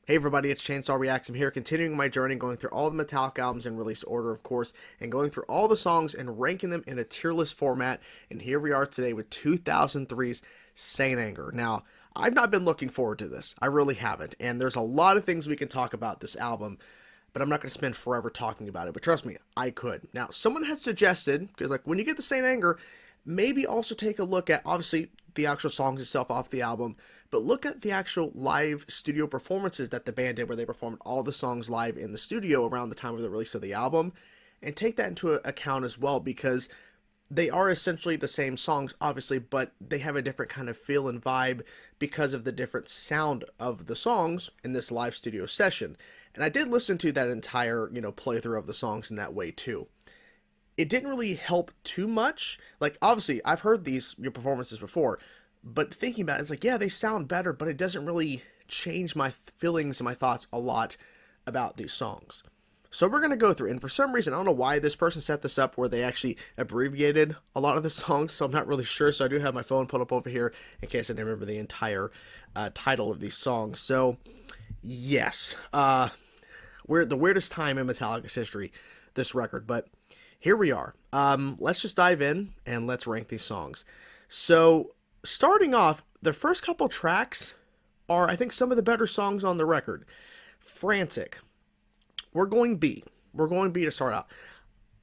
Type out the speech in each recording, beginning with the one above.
Hey everybody, it's Chainsaw Reacts. I'm here continuing my journey, going through all the Metallica albums in release order, of course, and going through all the songs and ranking them in a tier list format. And here we are today with 2003's Saint Anger. Now, I've not been looking forward to this. I really haven't. And there's a lot of things we can talk about this album, but I'm not going to spend forever talking about it. But trust me, I could. Now, someone has suggested, because like when you get to Saint Anger, maybe also take a look at, obviously, the actual songs itself off the album, but look at the actual live studio performances that the band did where they performed all the songs live in the studio around the time of the release of the album, and take that into account as well, because they are essentially the same songs, obviously, but they have a different kind of feel and vibe because of the different sound of the songs in this live studio session. And I did listen to that entire, playthrough of the songs in that way too. It didn't really help too much. Like, obviously, I've heard your performances before, but thinking about it, it's like, yeah, they sound better, but it doesn't really change my feelings and my thoughts a lot about these songs. So we're going to go through, and for some reason, I don't know why this person set this up where they actually abbreviated a lot of the songs, so I'm not really sure. So I do have my phone put up over here in case I didn't remember the entire title of these songs. So, yes, we're the weirdest time in Metallica's history, this record, but here we are. Let's just dive in and let's rank these songs. So, starting off, the first couple tracks are, I think, some of the better songs on the record. Frantic. We're going B. We're going B to start out.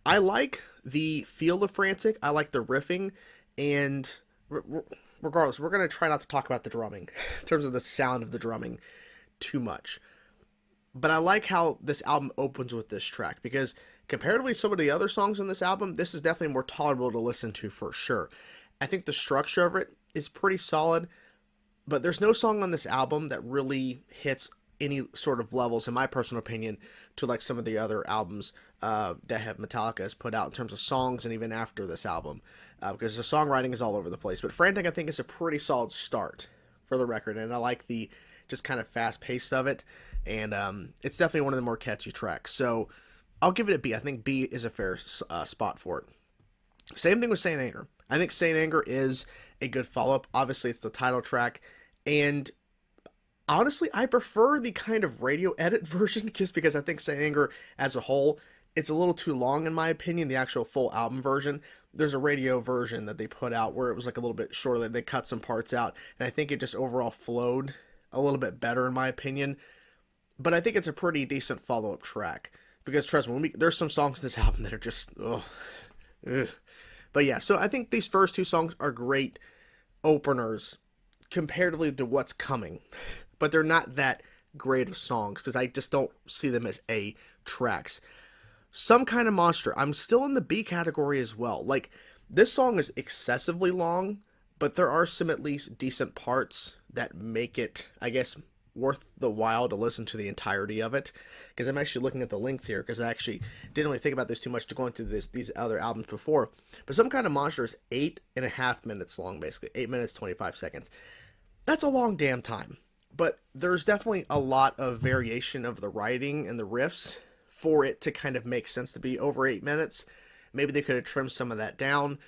I like the feel of Frantic. I like the riffing. And regardless, we're going to try not to talk about the drumming in terms of the sound of the drumming too much. But I like how this album opens with this track because comparatively to some of the other songs on this album, this is definitely more tolerable to listen to for sure. I think the structure of it is pretty solid, but there's no song on this album that really hits any sort of levels, in my personal opinion, to like some of the other albums that have Metallica has put out in terms of songs and even after this album, because the songwriting is all over the place. But Frantic, I think, is a pretty solid start for the record, and I like the just kind of fast pace of it, and it's definitely one of the more catchy tracks. So I'll give it a B. I think B is a fair spot for it. Same thing with Saint Anger. I think Saint Anger is a good follow-up. Obviously, it's the title track, and honestly, I prefer the kind of radio edit version just because I think Saint Anger as a whole, it's a little too long in my opinion, the actual full album version. There's a radio version that they put out where it was like a little bit shorter, they cut some parts out, and I think it just overall flowed a little bit better in my opinion. But I think it's a pretty decent follow-up track. Because trust me, there's some songs in this album that are just, ugh. But yeah, so I think these first two songs are great openers comparatively to what's coming. But they're not that great of songs because I just don't see them as A tracks. Some Kind of Monster, I'm still in the B category as well. Like, this song is excessively long, but there are some at least decent parts that make it, I guess, worth the while to listen to the entirety of it, because I'm actually looking at the length here because I actually didn't really think about this too much to going through these other albums before. But Some Kind of Monster is 8.5 minutes long, basically 8 minutes 25 seconds. That's a long damn time, but there's definitely a lot of variation of the writing and the riffs for it to kind of make sense to be over 8 minutes. Maybe they could have trimmed some of that down,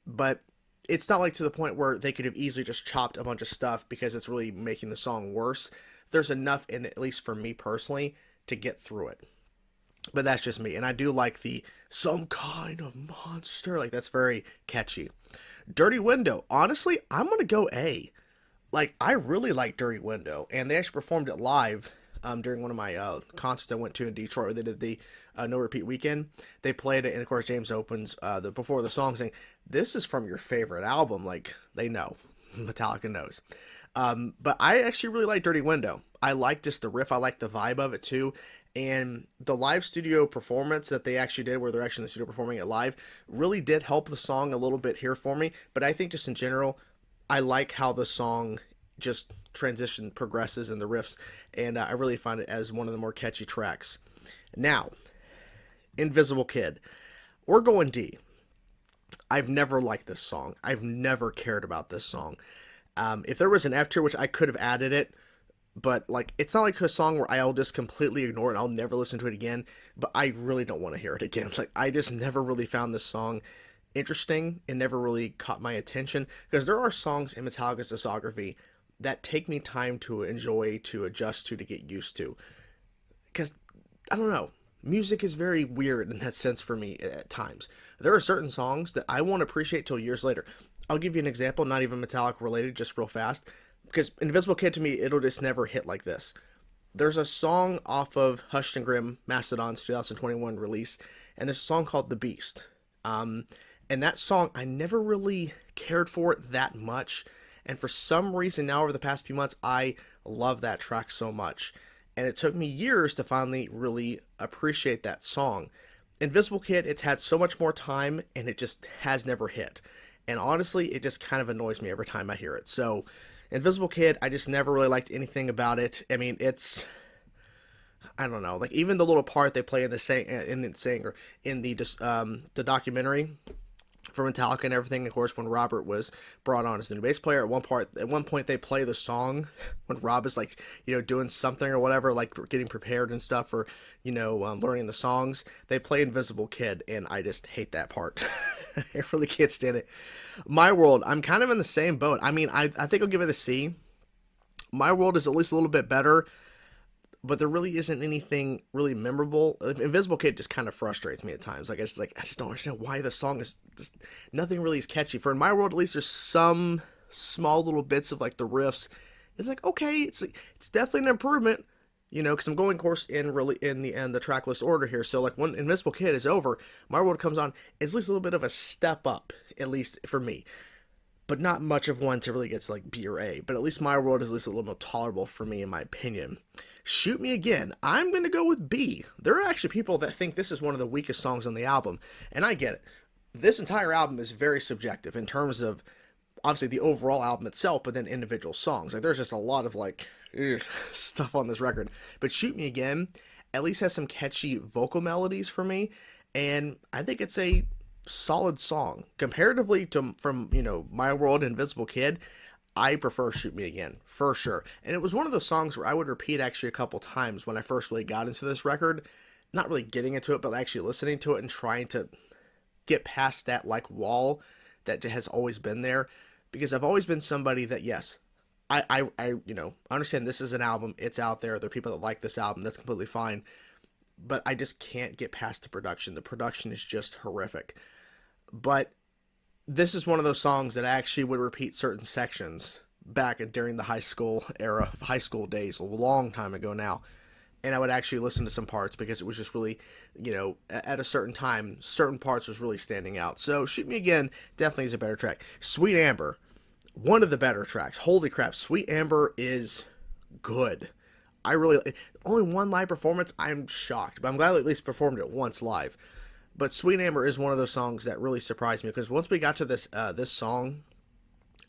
but it's not like to the point where they could have easily just chopped a bunch of stuff because it's really making the song worse. There's enough in it, at least for me personally, to get through it. But that's just me. And I do like the Some Kind of Monster. Like, that's very catchy. Dirty Window. Honestly, I'm going to go A. Like, I really like Dirty Window. And they actually performed it live during one of my concerts I went to in Detroit where they did the No Repeat weekend. They played it, and of course James opens before the song saying, "This is from your favorite album." Like, they know. Metallica knows. But I actually really like Dirty Window. I like just the riff. I like the vibe of it too. And the live studio performance that they actually did, where they're actually in the studio performing it live, really did help the song a little bit here for me. But I think just in general, I like how the song just progresses in the riffs, and I really find it as one of the more catchy tracks. Now, Invisible Kid. We're going D. I've never liked this song. I've never cared about this song. If there was an F tier, which I could have added it, but like, it's not like a song where I'll just completely ignore it and I'll never listen to it again, but I really don't want to hear it again. Like, I just never really found this song interesting and never really caught my attention, because there are songs in Metallica's discography that take me time to enjoy, to adjust to get used to. Because, I don't know, music is very weird in that sense for me at times. There are certain songs that I won't appreciate till years later. I'll give you an example, not even Metallica related, just real fast. Because Invisible Kid, to me, it'll just never hit like this. There's a song off of Hushed and Grim, Mastodon's 2021 release, and there's a song called The Beast. And that song, I never really cared for it that much. And for some reason now over the past few months, I love that track so much. And it took me years to finally really appreciate that song. Invisible Kid, it's had so much more time, and it just has never hit. And honestly, it just kind of annoys me every time I hear it. So, Invisible Kid, I just never really liked anything about it. I mean, I don't know, like even the little part they play in the documentary for Metallica and everything. Of course, when Robert was brought on as the new bass player, at one point they play the song when Rob is like, doing something or whatever, like getting prepared and stuff, or learning the songs. They play Invisible Kid, and I just hate that part. I really can't stand it. My World, I'm kind of in the same boat. I mean, I think I'll give it a C. My World is at least a little bit better, but there really isn't anything really memorable. Invisible Kid just kind of frustrates me at times. Like, I just don't understand why the song is just, nothing really is catchy. For In My World, at least there's some small little bits of like the riffs. It's like, okay, it's definitely an improvement, because I'm going, of course, in the track list order here. So like when Invisible Kid is over, My World comes on, it's at least a little bit of a step up, at least for me. But not much of one to really get to like B or A. But at least My World is at least a little more tolerable for me, in my opinion. Shoot Me Again, I'm going to go with B. There are actually people that think this is one of the weakest songs on the album, and I get it. This entire album is very subjective in terms of, obviously, the overall album itself, but then individual songs. Like, there's just a lot of, like, stuff on this record. But Shoot Me Again at least has some catchy vocal melodies for me, and I think it's a solid song. Comparatively from My World and Invisible Kid, I prefer Shoot Me Again, for sure. And it was one of those songs where I would repeat actually a couple times when I first really got into this record. Not really getting into it, but actually listening to it and trying to get past that like wall that has always been there. Because I've always been somebody that, yes, I understand this is an album, it's out there, there are people that like this album, that's completely fine. But I just can't get past the production. The production is just horrific. But this is one of those songs that I actually would repeat certain sections back during the high school era, high school days, a long time ago now. And I would actually listen to some parts because it was just really, at a certain time, certain parts was really standing out. So Shoot Me Again definitely is a better track. Sweet Amber, one of the better tracks. Holy crap, Sweet Amber is good. Only one live performance, I'm shocked. But I'm glad I at least performed it once live. But Sweet Amber is one of those songs that really surprised me, because once we got to this song,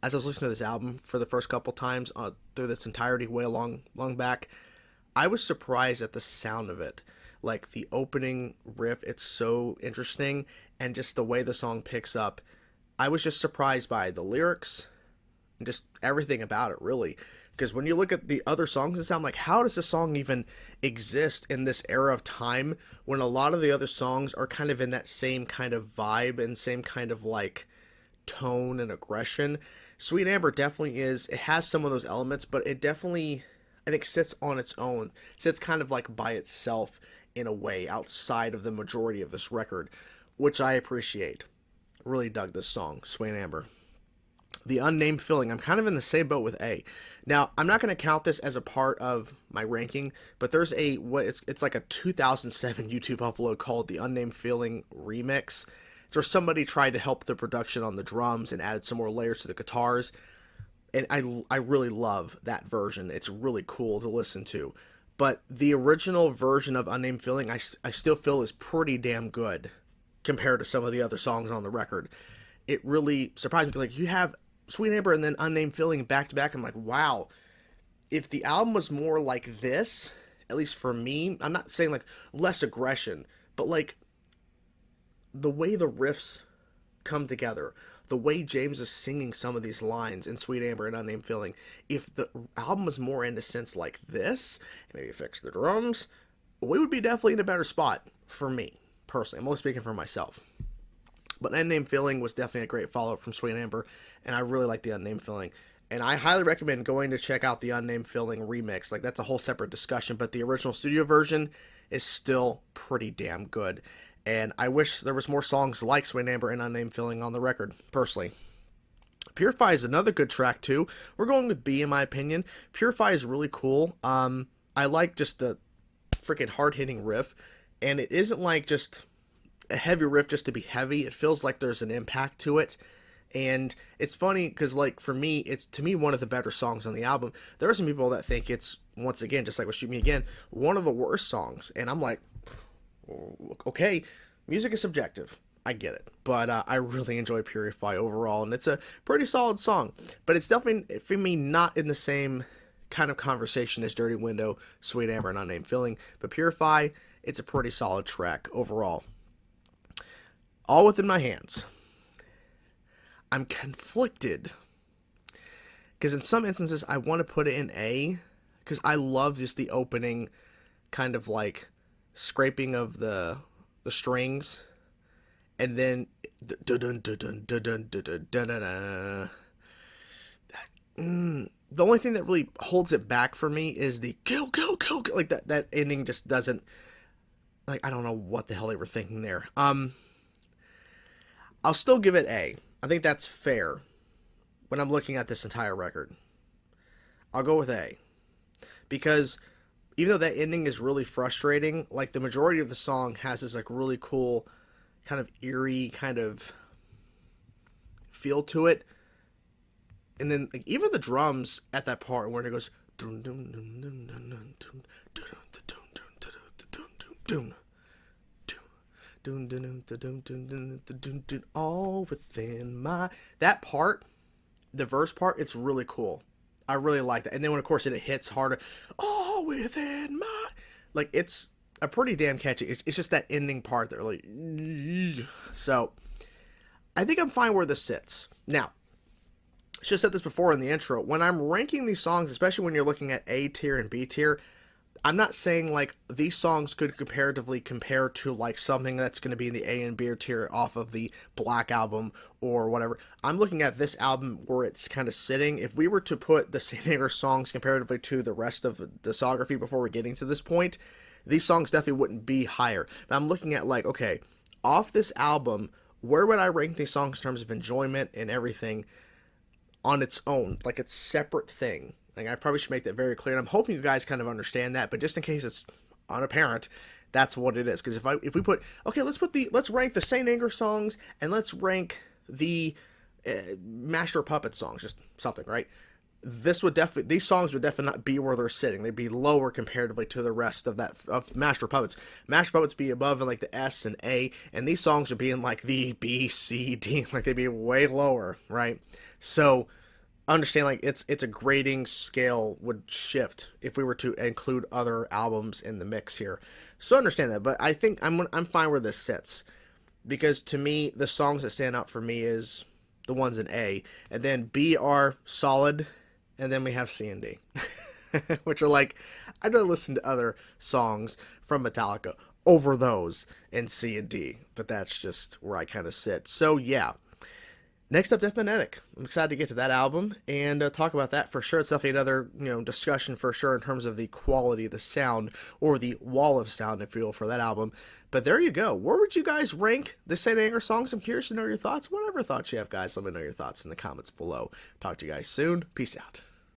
as I was listening to this album for the first couple times through this entirety way long back, I was surprised at the sound of it. Like the opening riff, it's so interesting, and just the way the song picks up. I was just surprised by the lyrics and just everything about it, really. Because when you look at the other songs and sound like, how does this song even exist in this era of time when a lot of the other songs are kind of in that same kind of vibe and same kind of like tone and aggression? Sweet Amber definitely is. It has some of those elements, but it definitely, I think, sits on its own. Sits kind of like by itself in a way outside of the majority of this record, which I appreciate. Really dug this song, Sweet Amber. The Unnamed Feeling, I'm kind of in the same boat with A. Now, I'm not going to count this as a part of my ranking, but there's it's like a 2007 YouTube upload called The Unnamed Feeling Remix. It's where somebody tried to help the production on the drums and added some more layers to the guitars. And I really love that version. It's really cool to listen to. But the original version of Unnamed Feeling, I still feel is pretty damn good compared to some of the other songs on the record. It really surprised me. Like, you have Sweet Amber and then Unnamed Feeling back to back. I'm like, wow, if the album was more like this, at least for me, I'm not saying like less aggression, but like the way the riffs come together, the way James is singing some of these lines in Sweet Amber and Unnamed Feeling, if the album was more in a sense like this, maybe fix the drums, we would be definitely in a better spot for me, personally. I'm only speaking for myself. But Unnamed Feeling was definitely a great follow-up from Sweet Amber, and I really like the Unnamed Feeling. And I highly recommend going to check out the Unnamed Feeling remix. Like, that's a whole separate discussion, but the original studio version is still pretty damn good. And I wish there was more songs like Sweet Amber and Unnamed Feeling on the record, personally. Purify is another good track, too. We're going with B, in my opinion. Purify is really cool. I like just the freaking hard-hitting riff, and it isn't like just a heavy riff just to be heavy. It feels like there's an impact to it. And it's funny because, like, for me, it's, to me, one of the better songs on the album. There are some people that think it's, once again, just like with Shoot Me Again, one of the worst songs. And I'm like, okay, music is subjective. I get it. But I really enjoy Purify overall, and it's a pretty solid song. But it's definitely, for me, not in the same kind of conversation as Dirty Window, Sweet Amber, and Unnamed Feeling. But Purify, it's a pretty solid track overall. All Within My Hands. I'm conflicted because in some instances I want to put it in A because I love just the opening kind of like scraping of the strings, and then the only thing that really holds it back for me is the kill, like that ending just doesn't, like, I don't know what the hell they were thinking there. I'll still give it A. I think that's fair when I'm looking at this entire record. I'll go with A. Because even though that ending is really frustrating, like, the majority of the song has this, like, really cool kind of eerie kind of feel to it. And then, like, even the drums at that part where it goes all within my, that part, the verse part, it's really cool. I really like that. And then when, of course, it hits harder, all within my, like, it's a pretty damn catchy. It's just that ending part that really, so I think I'm fine where this sits. Now, I should have said this before in the intro. When I'm ranking these songs, especially when you're looking at A tier and B tier, I'm not saying, like, these songs could comparatively compare to, like, something that's going to be in the A and B tier off of the Black Album or whatever. I'm looking at this album where it's kind of sitting. If we were to put the St. Anger songs comparatively to the rest of the discography before we're getting to this point, these songs definitely wouldn't be higher. But I'm looking at, like, okay, off this album, where would I rank these songs in terms of enjoyment and everything on its own? Like, it's a separate thing. Like, I probably should make that very clear, and I'm hoping you guys kind of understand that, but just in case it's unapparent, that's what it is. Because if we put, okay, let's rank the Saint Anger songs, and let's rank the Master Puppet songs, just something, right? These songs would definitely not be where they're sitting. They'd be lower comparatively to the rest of that, of Master Puppets. Master Puppets be above in, like, the S and A, and these songs would be in, like, the B, C, D, like, they'd be way lower, right? So understand, like, it's a grading scale would shift if we were to include other albums in the mix here. So understand that, but I think I'm fine where this sits, because to me the songs that stand out for me is the ones in A, and then B are solid, and then we have C and D, which are like, I'd rather listen to other songs from Metallica over those in C and D, but that's just where I kind of sit. So yeah. Next up, Death Magnetic. I'm excited to get to that album and talk about that for sure. It's definitely another, discussion for sure in terms of the quality of the sound, or the wall of sound, if you will, for that album. But there you go. Where would you guys rank the St. Anger songs? I'm curious to know your thoughts. Whatever thoughts you have, guys, let me know your thoughts in the comments below. Talk to you guys soon. Peace out.